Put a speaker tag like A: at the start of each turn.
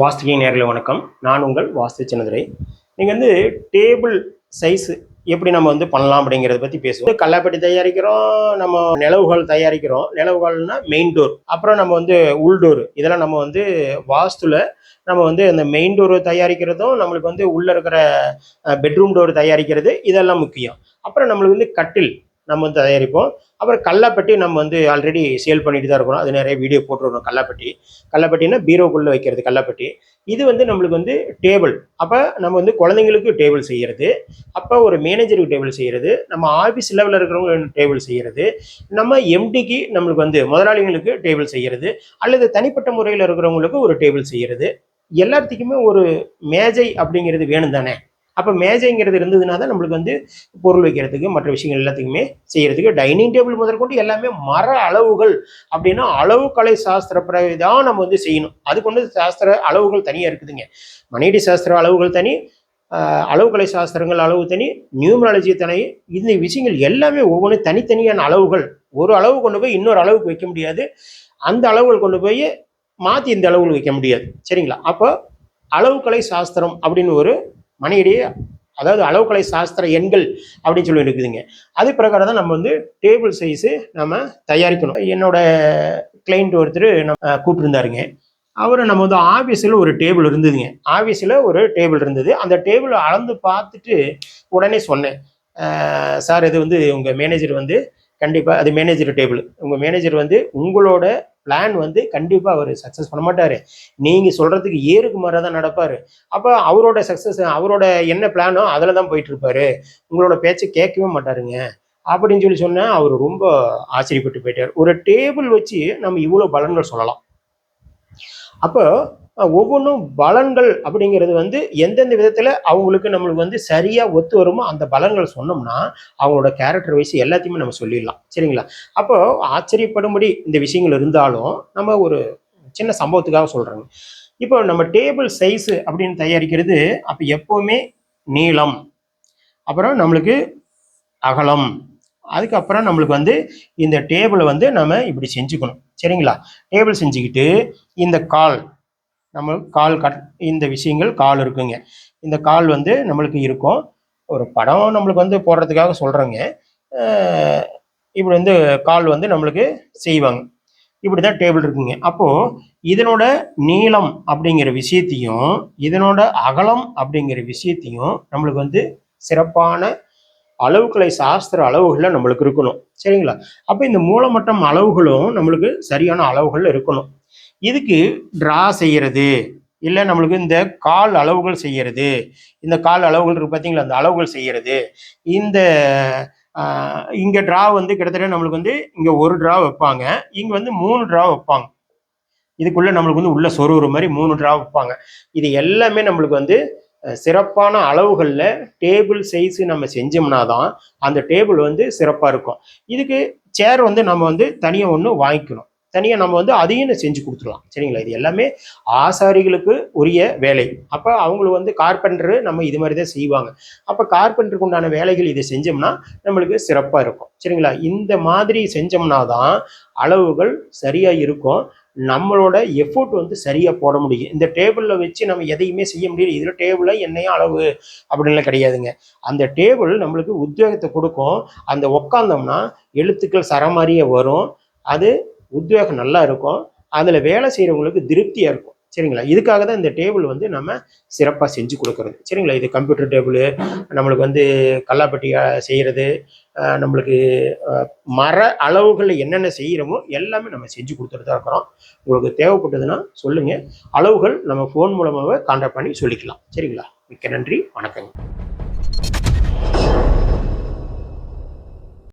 A: வாஸ்துகை நேயர்களே வணக்கம். நான் உங்கள் வாஸ்து சின்னதுரை. நீங்கள் வந்து டேபிள் சைஸு எப்படி நம்ம வந்து பண்ணலாம் அப்படிங்கிறத பற்றி பேசுவோம். கல்லாப்பட்டி தயாரிக்கிறோம், நம்ம நிலவுகள் தயாரிக்கிறோம். நிலவுகள்னா மெயின் டோர், அப்புறம் நம்ம வந்து உள் டோர். இதெல்லாம் நம்ம வந்து வாஸ்துல நம்ம வந்து அந்த மெயின் டோர் தயாரிக்கிறதும், நம்மளுக்கு வந்து உள்ளே இருக்கிற பெட்ரூம் டோர் தயாரிக்கிறது, இதெல்லாம் முக்கியம். அப்புறம் நம்மளுக்கு வந்து கட்டில் நம்ம வந்து தயாரிப்போம். அப்புறம் கல்லாப்பட்டி நம்ம வந்து ஆல்ரெடி சேல் பண்ணிட்டு தான் இருக்கிறோம். அது நிறைய வீடியோ போட்டுருக்கோம். கல்லாப்பட்டினா பீரோக்குள்ளே வைக்கிறது கல்லாப்பட்டி. இது வந்து நம்மளுக்கு வந்து டேபிள். அப்போ நம்ம வந்து குழந்தைங்களுக்கு டேபிள் செய்கிறது, அப்போ ஒரு மேனேஜருக்கு டேபிள் செய்கிறது, நம்ம ஆஃபீஸ் லெவலில் இருக்கிறவங்க டேபிள் செய்கிறது, நம்ம எம்டிக்கு நம்மளுக்கு வந்து முதலாளிகளுக்கு டேபிள் செய்கிறது, அல்லது தனிப்பட்ட முறையில் இருக்கிறவங்களுக்கு ஒரு டேபிள் செய்கிறது. எல்லாத்துக்குமே ஒரு மேஜை அப்படிங்கிறது வேணும் தானே. அப்போ மேஜைங்கிறது இருந்ததுனா தான் நம்மளுக்கு வந்து பொருள் வைக்கிறதுக்கு மற்ற விஷயங்கள் எல்லாத்துக்குமே செய்கிறதுக்கு. டைனிங் டேபிள் முதற்கொண்டு எல்லாமே மர அளவுகள் அப்படின்னா அளவுக்கலை சாஸ்திரப்படி தான் நம்ம வந்து செய்யணும். அதுக்கு வந்து சாஸ்திர அளவுகள் தனியாக இருக்குதுங்க. மணியடி சாஸ்திர அளவுகள் தனி, அளவுக்கலை சாஸ்திரங்கள் அளவு தனி, நியூமராலஜி தனி. இந்த விஷயங்கள் எல்லாமே ஒவ்வொன்றும் தனித்தனியான அளவுகள். ஒரு அளவு கொண்டு போய் இன்னொரு அளவுக்கு வைக்க முடியாது, அந்த அளவுகள் கொண்டு போய் மாற்றி இந்த அளவுகள் வைக்க முடியாது. சரிங்களா? அப்போ அளவுக்கலை சாஸ்திரம் அப்படின்னு ஒரு மணியடி, அதாவது அளவுக்கலை சாஸ்திர எண்கள் அப்படின்னு சொல்லி இருக்குதுங்க. அது பிரகாரம் தான் நம்ம வந்து டேபிள் சைஸு நம்ம தயாரிக்கணும். என்னோட கிளைண்ட் ஒருத்தர் நம்ம கூப்பிட்டுருந்தாருங்க. அவரை நம்ம வந்து ஆஃபீஸில் ஒரு டேபிள் இருந்ததுங்க. ஆஃபீஸில் ஒரு டேபிள் இருந்தது. அந்த டேபிள் அளந்து பார்த்துட்டு உடனே சொன்னேன், சார் இது வந்து உங்கள் மேனேஜர் வந்து கண்டிப்பாக, அது மேனேஜர் டேபிள், உங்கள் மேனேஜர் வந்து உங்களோட பிளான் வந்து கண்டிப்பாக அவர் சக்ஸஸ் பண்ண மாட்டார், நீங்கள் சொல்கிறதுக்கு ஏறுக்கு மாறாக தான் நடப்பார். அப்போ அவரோட சக்ஸஸ், அவரோட என்ன பிளானோ அதில் தான் போயிட்டுருப்பார், உங்களோட பேச்சை கேட்கவே மாட்டாருங்க அப்படின்னு சொல்லி சொன்னால் அவர் ரொம்ப ஆச்சரியப்பட்டு போயிட்டார். ஒரு டேபிள் வச்சு நம்ம இவ்வளோ பலன்கள் சொல்லலாம். அப்போ ஒவ்வொன்றும் பலன்கள் அப்படிங்கிறது வந்து எந்தெந்த விதத்தில் அவங்களுக்கு நம்மளுக்கு வந்து சரியாக ஒத்து வருமோ அந்த பலன்கள் சொன்னோம்னா அவங்களோட கேரக்டர் வைஸ் எல்லாத்தையுமே நம்ம சொல்லிடலாம். சரிங்களா? அப்போ ஆச்சரியப்படும்படி இந்த விஷயங்கள் இருந்தாலும் நம்ம ஒரு சின்ன சம்பவத்துக்காக சொல்கிறோங்க. இப்போ நம்ம டேபிள் சைஸு அப்படின்னு தயாரிக்கிறது அப்போ எப்போவுமே நீளம், அப்புறம் நம்மளுக்கு அகலம், அதுக்கப்புறம் நம்மளுக்கு வந்து இந்த டேபிளை வந்து நம்ம இப்படி செஞ்சுக்கணும். சரிங்களா? டேபிள் செஞ்சுக்கிட்டு இந்த கால், நம்ம கால் இந்த விஷயங்கள் கால் இருக்குங்க. இந்த கால் வந்து நம்மளுக்கு இருக்கும். ஒரு படம் நம்மளுக்கு வந்து போடுறதுக்காக சொல்கிறோங்க. இப்படி வந்து கால் வந்து நம்மளுக்கு செய்வாங்க. இப்படி தான் டேபிள் இருக்குங்க. அப்போது இதனோட நீளம் அப்படிங்கிற விஷயத்தையும் இதனோட அகலம் அப்படிங்கிற விஷயத்தையும் நம்மளுக்கு வந்து சிறப்பான அளவுக்கலை சாஸ்திர அளவுகளில் நம்மளுக்கு இருக்கணும். சரிங்களா? அப்போ இந்த மூலமட்டம் அளவுகளும் நம்மளுக்கு சரியான அளவுகள் இருக்கணும். இதுக்கு ட்ரா செய்கிறது, இல்லை நம்மளுக்கு இந்த கால் அளவுகள் செய்கிறது, இந்த கால் அளவுகள் இருக்குது பார்த்தீங்களா, அந்த அளவுகள் செய்கிறது. இந்த இங்கே ட்ரா வந்து கிட்டத்தட்ட நம்மளுக்கு வந்து இங்கே ஒரு ட்ரா வைப்பாங்க, இங்கே வந்து 3 ட்ரா வைப்பாங்க. இதுக்குள்ளே நம்மளுக்கு வந்து உள்ள சொருகிற மாதிரி 3 ட்ரா வைப்பாங்க. இது எல்லாமே நம்மளுக்கு வந்து சிறப்பான அளவுகளில் டேபிள் சைஸு நம்ம செஞ்சோம்னா தான் அந்த டேபிள் வந்து சிறப்பாக இருக்கும். இதுக்கு சேர் வந்து நம்ம வந்து தனியாக ஒன்று வாங்கிக்கணும், தனியாக நம்ம வந்து அதையும் செஞ்சு கொடுத்துடலாம். சரிங்களா? இது எல்லாமே ஆசாரிகளுக்கு உரிய வேலை. அப்போ அவங்களுக்கு வந்து கார்பெண்டரு நம்ம இது மாதிரி தான் செய்வாங்க. அப்போ கார்பெண்டருக்கு உண்டான வேலைகள் இதை செஞ்சோம்னா நம்மளுக்கு சிறப்பாக இருக்கும். சரிங்களா? இந்த மாதிரி செஞ்சோம்னா தான் அளவுகள் சரியாக இருக்கும், நம்மளோட எஃபோர்ட் வந்து சரியாக போட முடியும். இந்த டேபிளில் வச்சு நம்ம எதையுமே செய்ய முடியாது. இதில் டேபிளில் என்னையும் அளவு அப்படின்லாம் கிடையாதுங்க. அந்த டேபிள் நம்மளுக்கு உத்வேகத்தை கொடுக்கும். அந்த உக்காந்தோம்னா எழுத்துக்கள் சரமாரியே வரும், அது உத்வேகம் நல்லா இருக்கும், அதில் வேலை செய்கிறவங்களுக்கு திருப்தியாக இருக்கும். சரிங்களா? இதுக்காக தான் இந்த டேபிள் வந்து நம்ம சிறப்பாக செஞ்சு கொடுக்குறது. சரிங்களா? இது கம்ப்யூட்டர் டேபிள், நம்மளுக்கு வந்து கல்லாப்பட்டி செய்கிறது, நம்மளுக்கு மர அளவுகளில் என்னென்ன செய்கிறோமோ எல்லாமே நம்ம செஞ்சு கொடுத்துட்டு தான் இருக்கிறோம். உங்களுக்கு தேவைப்பட்டதுன்னா சொல்லுங்கள், அளவுகள் நம்ம ஃபோன் மூலமாக கான்டாக்ட் பண்ணி சொல்லிக்கலாம். சரிங்களா? மிக்க நன்றி, வணக்கங்க.